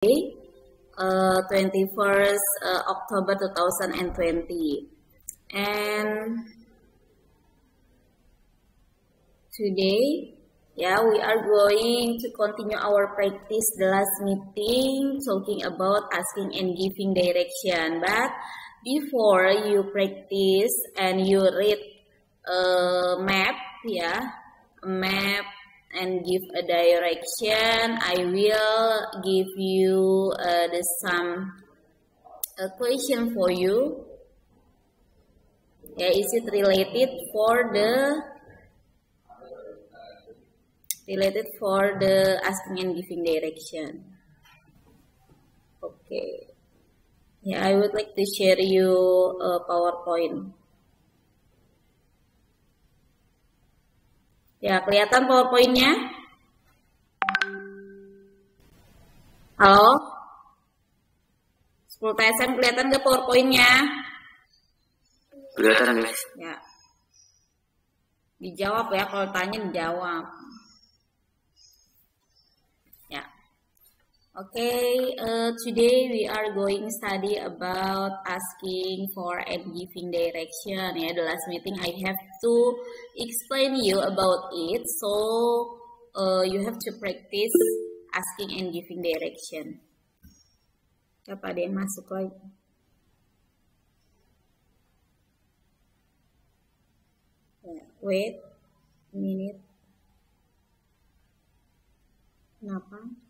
21st October 2020. And today, we are going to continue our practice the last meeting talking about asking and giving direction. But before you practice and you read a map, and give a direction, I will give you some question for you. Is it related for the asking and giving direction? Okay. I would like to share you a PowerPoint. Kelihatan PowerPoint-nya? Halo? 10 TSM kelihatan nggak PowerPoint-nya? Kelihatan, guys. Dijawab ya, kalau tanya dijawab. Okay, today we are going to study about asking for and giving direction. The last meeting I have to explain you about it, so you have to practice asking and giving direction. Apa ada yang masuk lagi? Wait a minute. Kenapa?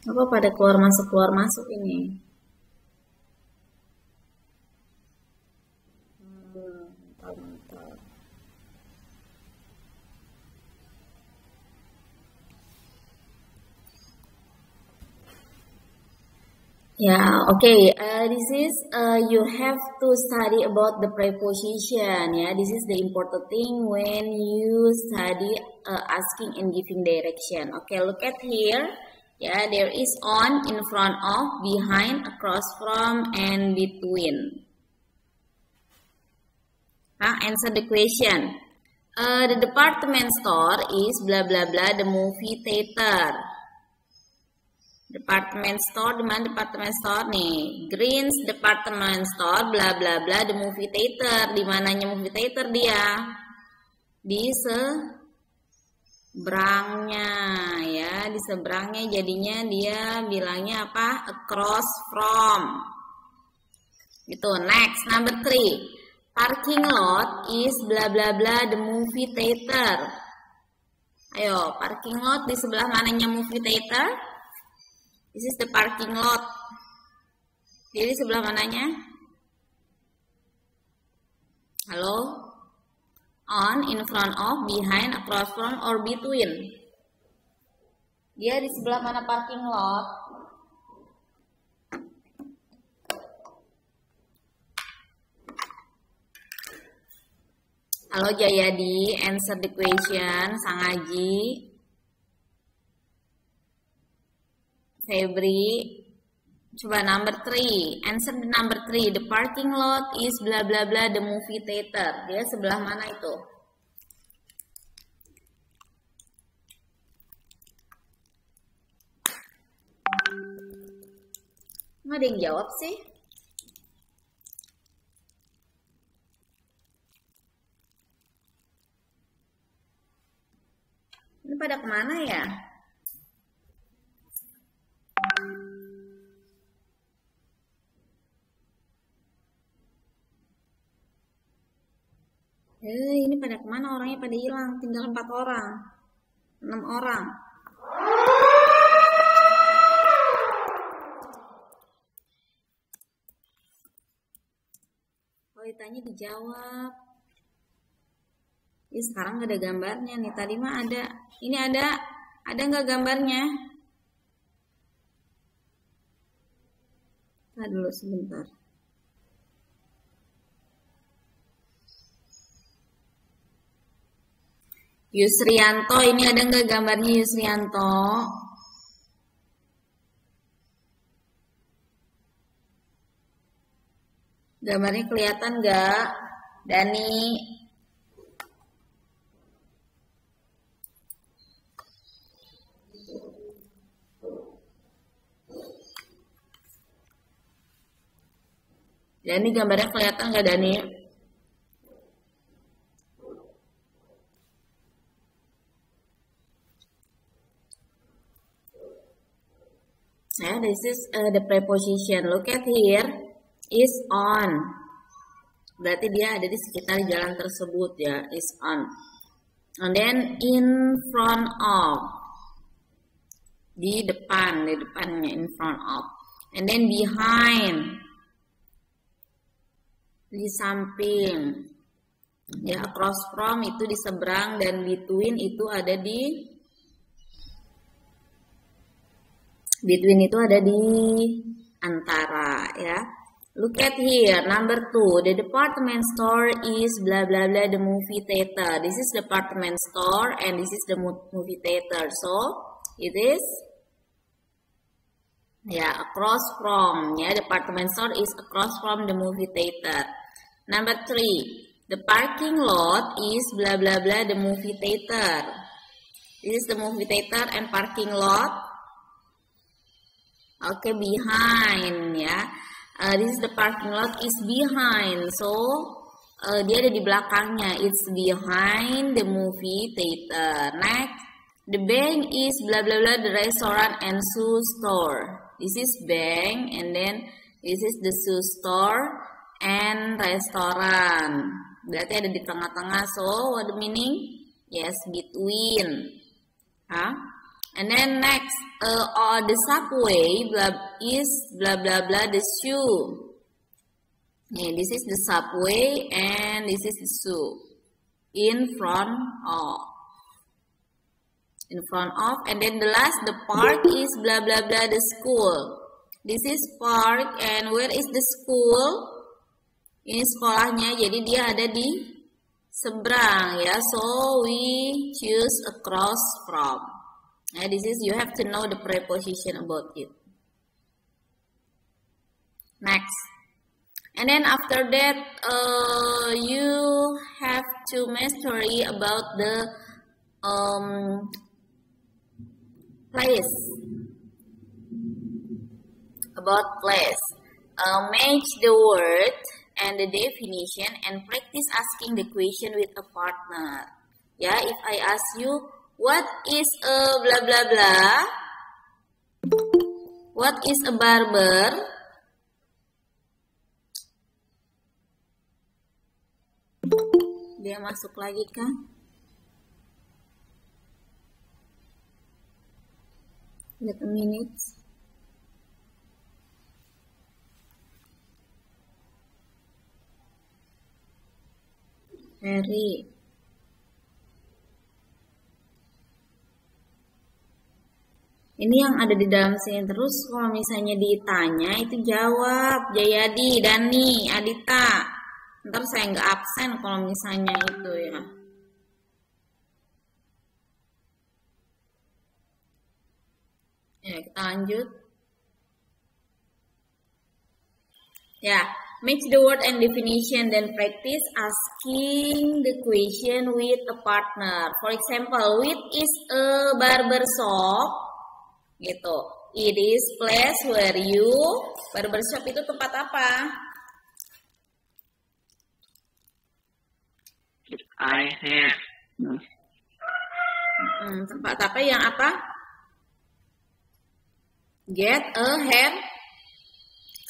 Apa pada keluar masuk ini? Mantap. Okay. This is you have to study about the preposition. This is the important thing when you study asking and giving direction. Okay, look at here. There is on, in front of, behind, across from, and between. Answer the question. The department store is blah blah blah the movie theater. Department store, di mana department store nih? Green's department store blah blah blah the movie theater. Di mananya movie theater dia? Di seberangnya, di seberangnya, jadinya dia bilangnya apa? Across from. Gitu. Next, number 3. Parking lot is blah blah blah the movie theater. Ayo, parking lot di sebelah mananya movie theater? This is the parking lot. Jadi sebelah mananya? Halo? On, in front of, behind, across from, or between. Dia di sebelah mana parking lot? Halo Jayadi, answer the question. Sangaji, Febri. Coba number 3. Answer the number 3. The parking lot is blah blah blah the movie theater. Dia sebelah mana itu? Nggak ada yang jawab sih. Ini pada kemana ya? Ini pada kemana orangnya, pada hilang, tinggal 4 orang, 6 orang. Kalau ditanya dijawab. Ini sekarang nggak ada gambarnya nih, tadi mah ada. Ini ada nggak gambarnya? Tadi dulu sebentar. Yusrianto, ini ada nggak gambarnya Yusrianto? Gambarnya kelihatan nggak? Dani. Dan ini gambarnya kelihatan nggak Dani? Yeah, this is the preposition. Look at here, is on. Berarti dia ada di sekitar jalan tersebut ya, is on. And then in front of, di depannya, in front of. And then behind, di samping. Ya, across from itu di seberang, dan between itu ada di antara ya. Look at here, number 2. The department store is blah blah blah the movie theater. This is department store and this is the movie theater. So it is across from. Department store is across from the movie theater. Number 3. The parking lot is blah blah blah the movie theater. This is the movie theater and parking lot. Okay, behind ya. This is the parking lot is behind. So dia ada di belakangnya. It's behind the movie theater. Next, the bank is blah blah blah the restaurant and shoe store. This is bank and then this is the shoe store and restaurant. Berarti ada di tengah-tengah. So what the meaning? Yes, between. And then next, the subway is blah blah blah the shoe. This is the subway and this is the shoe. In front of, and then the last, the park is blah blah blah the school. This is park and where is the school? Ini sekolahnya, jadi dia ada di seberang ya. So we choose across from. This is, you have to know the preposition about it. Next, and then after that you have to mastery about the place. Match the word and the definition and practice asking the question with a partner. If I ask you, what is a blah blah blah? What is a barber? Dia masuk lagi kan? Wait a minute. Harry. Ini yang ada di dalam sini terus. Kalau misalnya ditanya itu jawab. Jayadi, Dani, Adita. Ntar saya nggak absen kalau misalnya itu ya. Ya, kita lanjut. Match the word and definition, then practice asking the question with a partner. For example, which is a barber shop? Gitu. It is place where you, barbershop itu tempat apa? I have. Tempat apa yang apa? Get a hair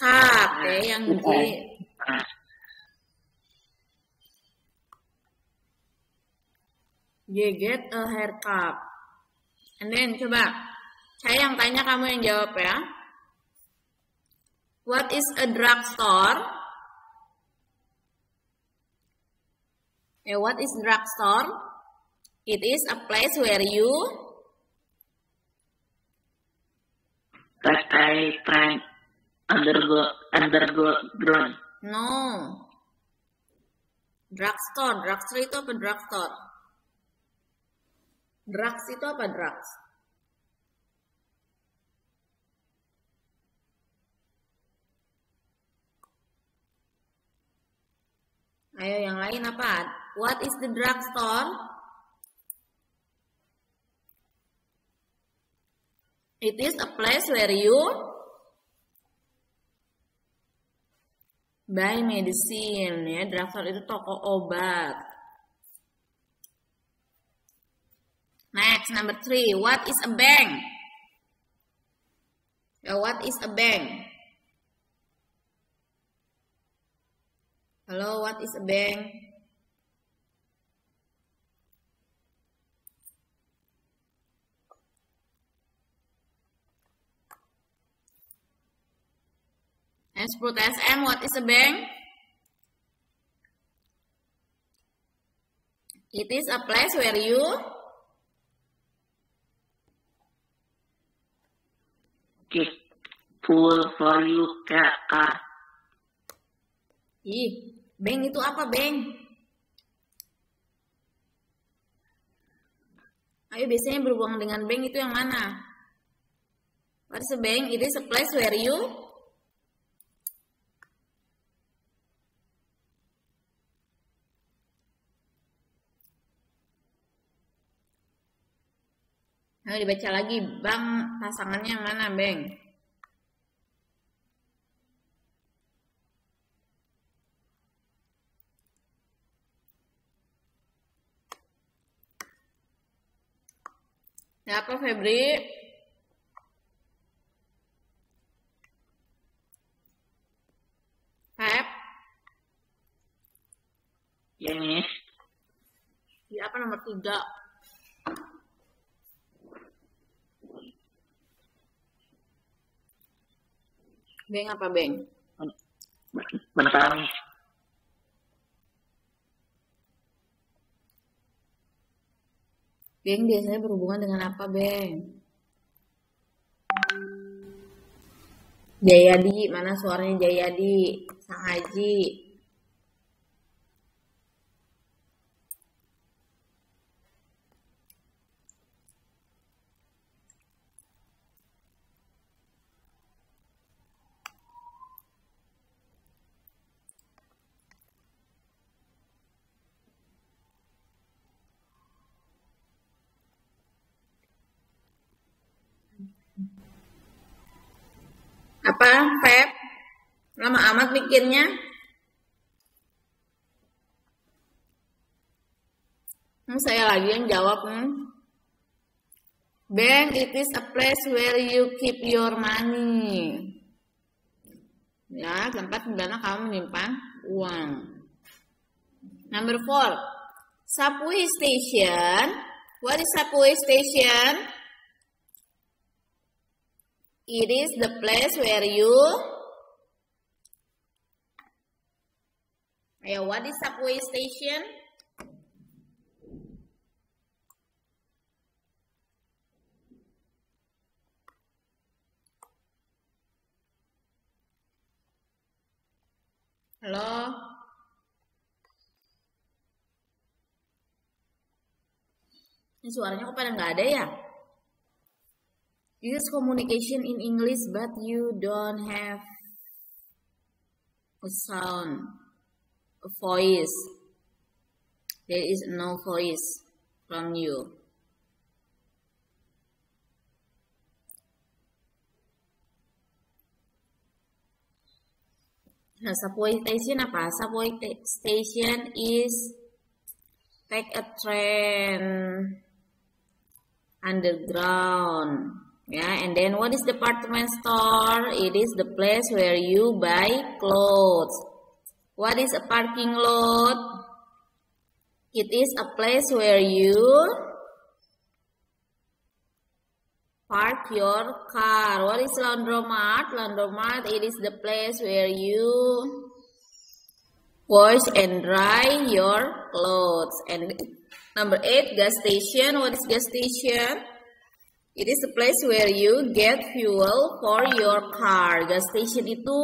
cut yang G. Get a haircut. And then coba. Saya yang tanya, kamu yang jawab ya. What is a drugstore? What is drugstore? It is a place where you I try underground. No. Drugstore. Drugstore itu apa drugstore? Drugs itu apa drugs? Ayo yang lain apa? What is the drugstore? It is a place where you buy medicine. Ya, drugstore itu toko obat. Next, number 3. What is a bank? What is a bank? Hello, what is a bank? S10 TSM, what is a bank? It is a place where you Keep full for you car. Bank itu apa, bank? Ayo, biasanya berhubungan dengan bank itu yang mana? What is a bank? It is a place where you Ayo dibaca lagi, bank pasangannya yang mana, bank? Ya apa, Febri? Feb? Ya, Miss. Ya apa nomor 3? Bank apa, bank? Bentar, Miss. Bank biasanya berhubungan dengan apa, bank? Jayadi, mana suaranya Jayadi? Sang Haji. Apa, Feb? Lama amat mikirnya. Saya lagi yang jawab. Bank, it is a place where you keep your money. Ya, tempat di mana kamu menyimpan uang. Number 4. Subway station. What is subway station? It is the place where you... Ayo, what is subway station? Halo? Ini suaranya kok pada nggak ada ya? Use communication in English, but you don't have a sound, a voice. There is no voice from you. Nah, subway station apa? Subway station is take a train underground. Yeah, and then what is department store? It is the place where you buy clothes. What is a parking lot? It is a place where you park your car. What is laundromat? Laundromat, it is the place where you wash and dry your clothes. And number 8, gas station. What is gas station? It is the place where you get fuel for your car. Gas station itu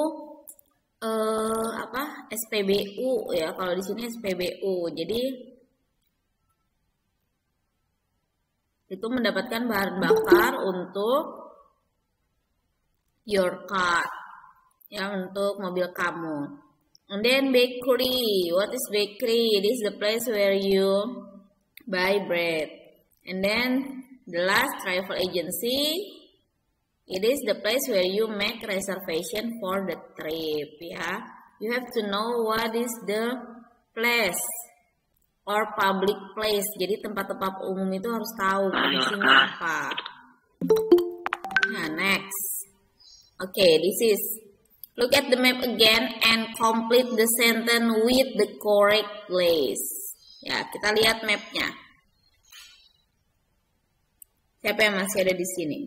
apa? SPBU ya. Kalau di sini SPBU. Jadi itu mendapatkan bahan bakar untuk your car. Ya, untuk mobil kamu. And then bakery. What is bakery? It is the place where you buy bread. And then the last, travel agency. It is the place where you make reservation for the trip, ya. You have to know what is the place or public place. Jadi tempat-tempat umum itu harus tahu fungsinya apa. Nah, next. Okay, this is. Look at the map again and complete the sentence with the correct place. Ya, kita lihat mapnya. Siapa yang masih ada di sini?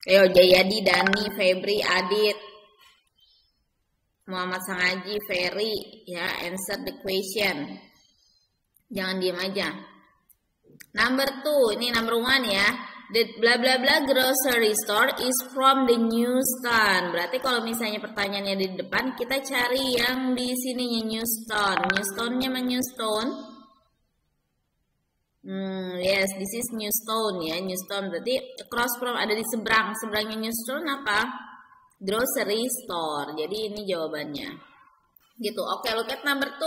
Ayo, Jayadi, Dani, Febri, Adit, Muhammad Sangaji, Ferry, ya, answer the question. Jangan diam aja. Number 2, ini number 1 ya. The blah blah blah grocery store is from the newsstand. Berarti kalau misalnya pertanyaannya di depan, kita cari yang di sininya newsstand. Newsstand-nya mana newsstand? Yes, this is Newstone ya, Newstone berarti across from ada di seberang, seberangnya Newstone apa? Grocery store. Jadi ini jawabannya. Gitu. Oke, look at number 2.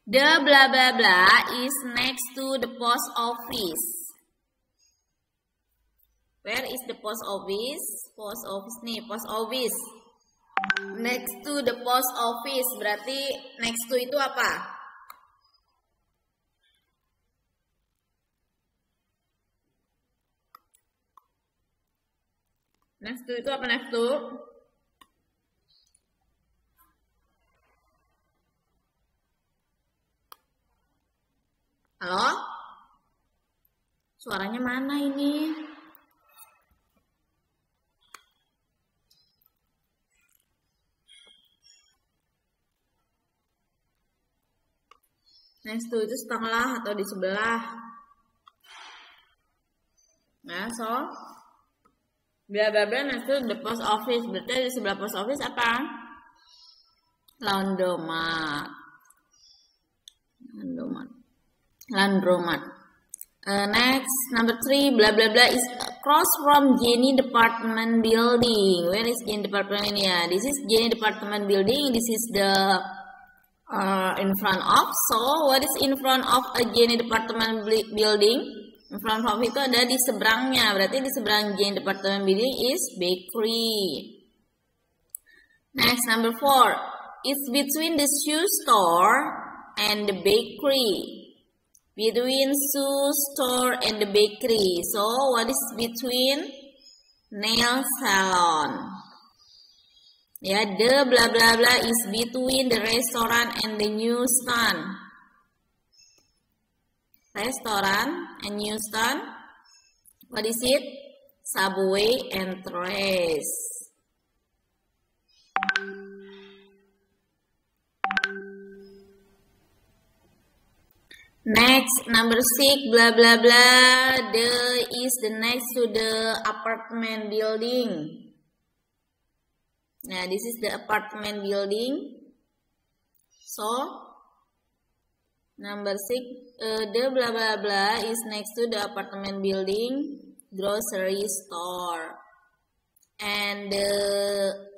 The blah blah blah is next to the post office. Where is the post office? Post office nih, post office. Next to the post office berarti next to itu apa? Next to itu apa next to? Halo? Suaranya mana ini? Next to itu setelah atau di sebelah? Nah, so bla bla bla next to the post office. Berarti di sebelah post office apa? Laundromat. Next, number 3, bla bla bla is across from Jenny Department Building. Where is Jenny Department ini ya? This is Jenny Department Building. This is the in front of. So, what is in front of a Jenny Department Building? In front of itu ada di seberangnya. Berarti di seberang Jenny Department Building is bakery. Next, number 4. It's between the shoe store and the bakery. Between shoe store and the bakery. So, what is between? Nail salon. Ya, the blah blah blah is between the restaurant and the newsstand. Restaurant and newsstand. What is it? Subway and Trace. Next, number 6, blah blah blah. The is the next to the apartment building. Nah, this is the apartment building. So, number 6, the blah blah blah is next to the apartment building, grocery store. And the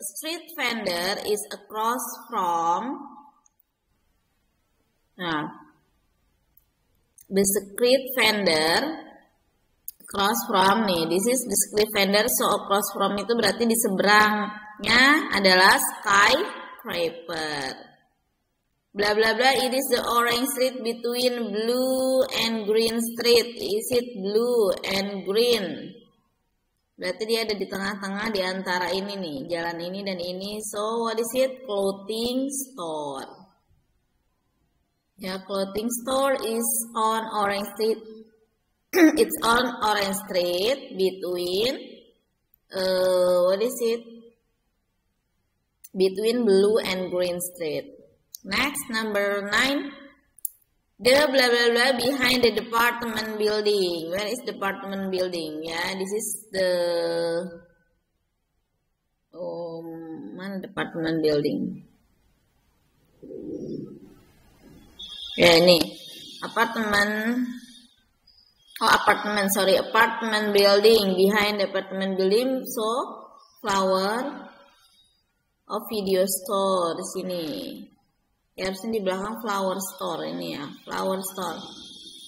street vendor is across from. Nah, the street vendor across from nih. This is the street vendor. So across from itu berarti di seberangnya adalah skyscraper. Blah blah blah. It is the orange street between blue and green street. Is it blue and green? Berarti dia ada di tengah-tengah di antara ini nih, jalan ini dan ini. So what is it? Clothing store. Ya, clothing store is on orange street. It's on orange street between what is it? Between blue and green street. Next, number 9. The blah blah blah behind the department building. Where is department building? Ya, this is the mana department building? Ya, ini apartemen. Apartment building, behind the apartment building. So flower video store di sini. Ya, harusnya di belakang flower store ini ya, flower store.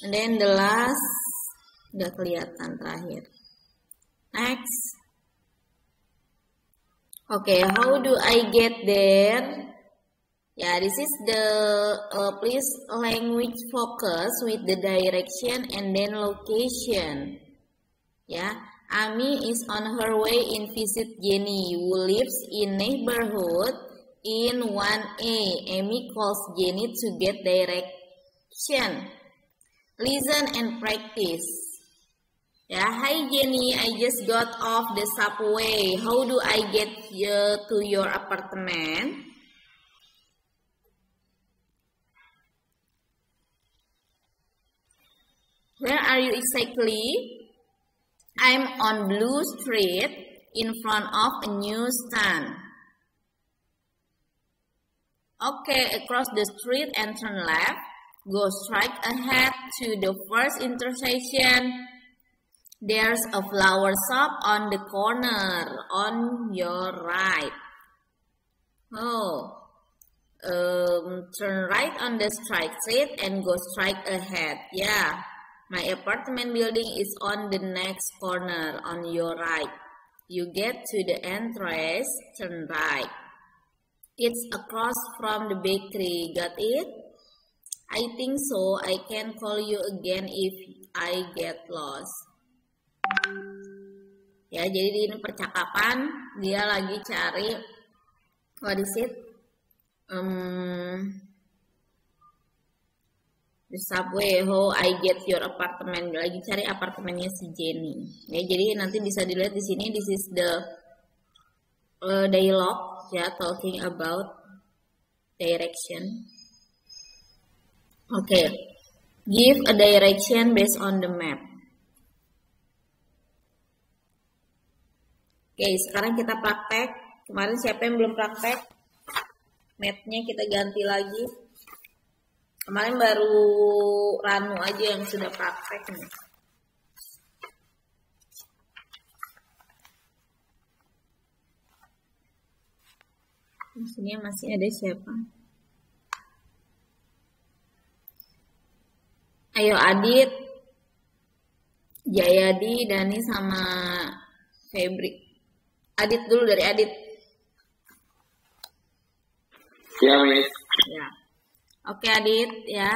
And then the last Udah kelihatan terakhir. Next. Okay, how do I get there? Yeah, this is the please language focus with the direction and then location. Yeah, Ami is on her way in visit Jenny who lives in neighborhood in 1A. Amy calls Jenny to get direction. Listen and practice. Yeah, hi Jenny, I just got off the subway. How do I get to your apartment? Where are you exactly? I'm on Blue Street in front of a newsstand. Okay, across the street and turn left. Go straight ahead to the first intersection. There's a flower shop on the corner on your right. Oh, turn right on the straight street and go straight ahead. Yeah. My apartment building is on the next corner on your right. You get to the entrance, turn right. It's across from the bakery. Got it? I think so. I can call you again if I get lost. Ya, jadi di ini percakapan dia lagi cari what is it? The subway, how I get your apartment. Lagi cari apartemennya si Jenny. Ya, jadi nanti bisa dilihat di sini. This is the dialogue, ya, talking about direction. Okay, give a direction based on the map. Oke, sekarang kita praktek. Kemarin siapa yang belum praktek? Mapnya kita ganti lagi. Kemarin baru Ranu aja yang sudah praktek nih. Di sini masih ada siapa? Ayo Adit, Jayadi, Dani sama Febri. Adit dulu, dari Adit. Ya, Miss. Ya. Oke Adit, ya.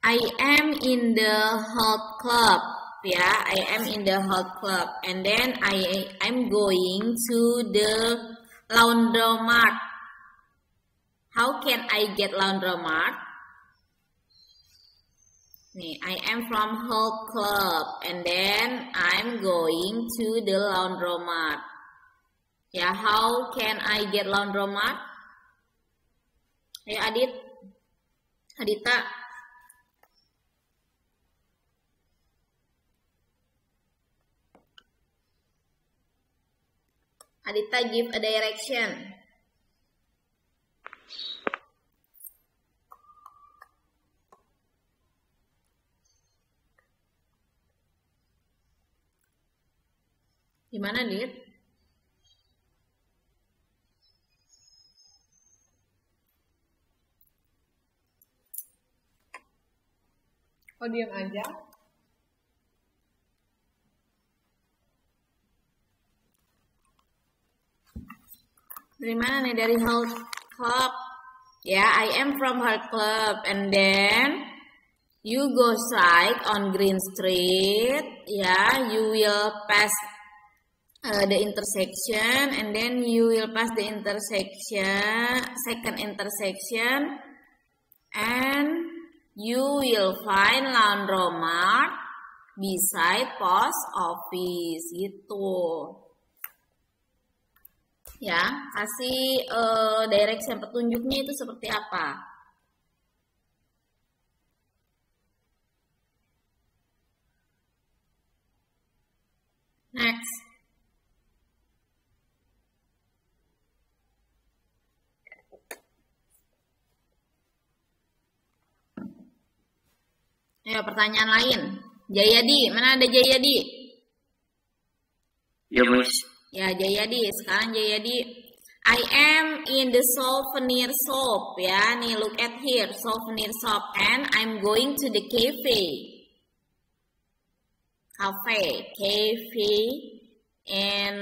I am in the health club, ya. I am in the health club, and then I'm going to the laundromat. How can I get laundromat? Nih, I am from health club, and then I'm going to the laundromat. Ya, how can I get laundromat? Ayo Adit, Adita. Adita, give a direction. Gimana, Adit? Oh, diam aja. Dari mana nih? Dari health club. Ya, I am from health club. And then you go straight on Green Street. Ya, you will pass the intersection. And then you will pass the intersection, second intersection. And you will find laundromat beside post office gitu. Ya, kasih direction, petunjuknya itu seperti apa? Next. Ayo pertanyaan lain. Jayadi, mana ada Jayadi? Ya, Miss. Ya, Jayadi. Sekarang Jayadi. I am in the souvenir shop. Ya, nih look at here. Souvenir shop. And I'm going to the cafe. Cafe, and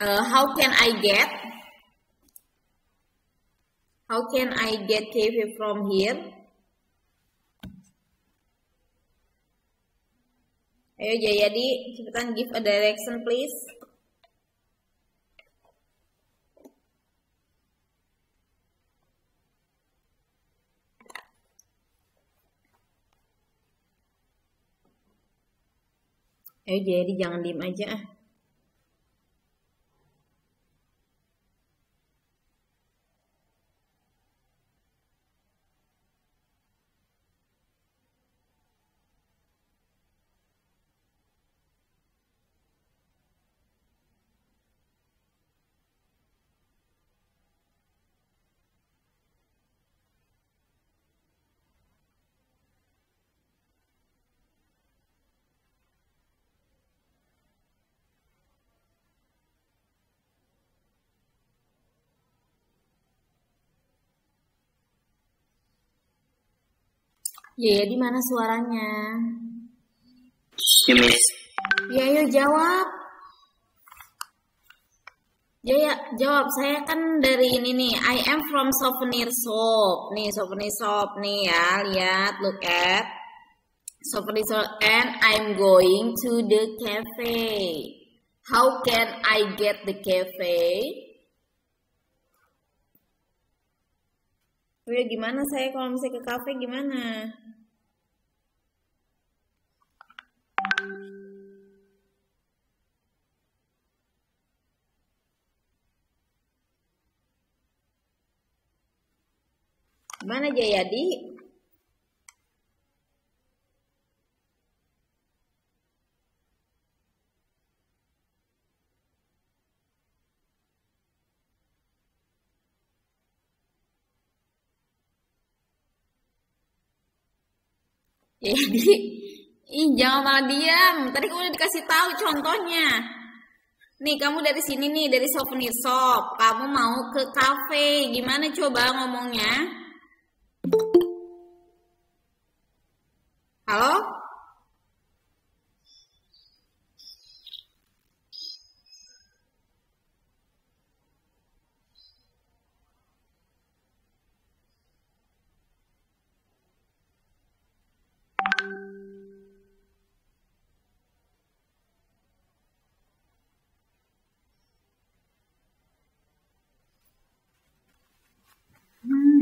how can I get cafe from here? Ayo Jayadi, cepetan give a direction please. Ayo Jayadi, jangan diem aja ah. Ya, di mana suaranya? Ya, Miss. Ya, ayo jawab. Ya, jawab. Saya kan dari ini nih. I am from Souvenir Shop. Nih, Souvenir Shop nih ya. Lihat, look at. Souvenir Shop and I'm going to the cafe. How can I get the cafe? Ya, gimana saya kalau misalnya ke cafe gimana? Gimana Jayadi? Jadi, jangan malah diam. Tadi kamu udah dikasih tahu contohnya. Nih, kamu dari sini nih, dari Souvenir Shop. Kamu mau ke cafe. Gimana coba ngomongnya? Halo?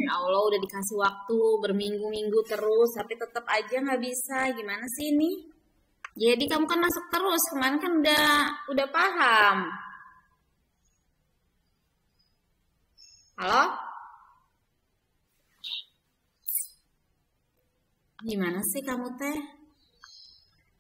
Ya Allah, udah dikasih waktu berminggu-minggu terus, tapi tetap aja nggak bisa. Gimana sih ini? Jadi kamu kan masuk terus, kemarin kan udah paham. Halo? Gimana sih kamu teh?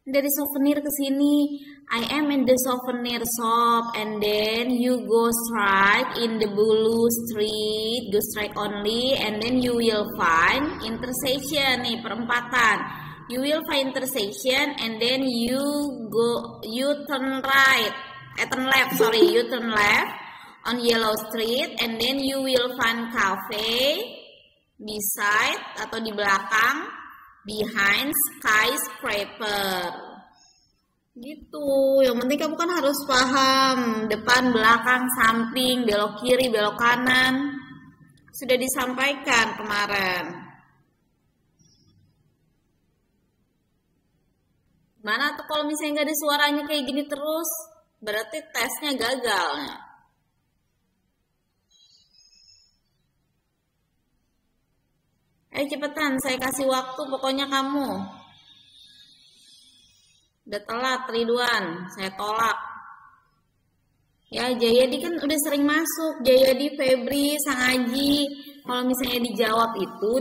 Dari souvenir ke sini. I am in the souvenir shop and then you go straight in the blue street, go straight only and then you will find intersection nih, perempatan. You will find intersection and then you turn left on Yellow Street and then you will find cafe beside atau di belakang behind skyscraper. Gitu, yang penting kamu kan harus paham depan, belakang, samping, belok kiri, belok kanan. Sudah disampaikan kemarin. Mana tuh kalau misalnya nggak ada suaranya kayak gini terus, berarti tesnya gagal. Ayo cepetan, saya kasih waktu pokoknya kamu. Udah telat Ridwan, saya tolak. Ya Jayadi kan udah sering masuk, Jayadi, Febri, Sang Aji. Kalau misalnya dijawab itu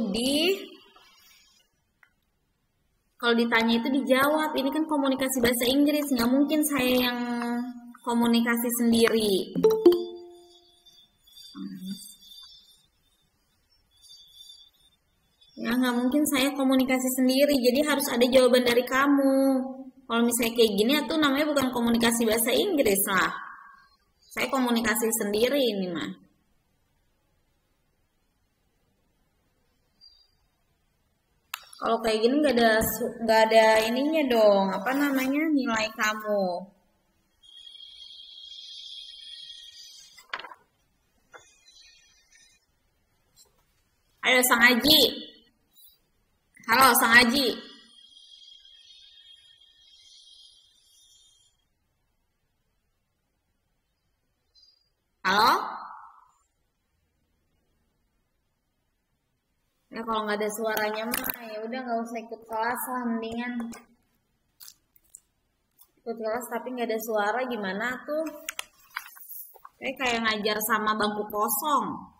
kalau ditanya itu dijawab. Ini kan komunikasi bahasa Inggris, nggak mungkin saya yang komunikasi sendiri. Ya nggak mungkin saya komunikasi sendiri, jadi harus ada jawaban dari kamu. Kalau misalnya kayak gini itu namanya bukan komunikasi bahasa Inggris lah. Saya komunikasi sendiri ini mah. Kalau kayak gini nggak ada ininya dong. Apa namanya nilai kamu? Ayo Sang Aji. Halo Sang Aji. Halo? Ya kalau nggak ada suaranya mah ya udah nggak usah ikut kelas lah, mendingan ikut kelas tapi nggak ada suara gimana tuh? Kayak ngajar sama bangku kosong.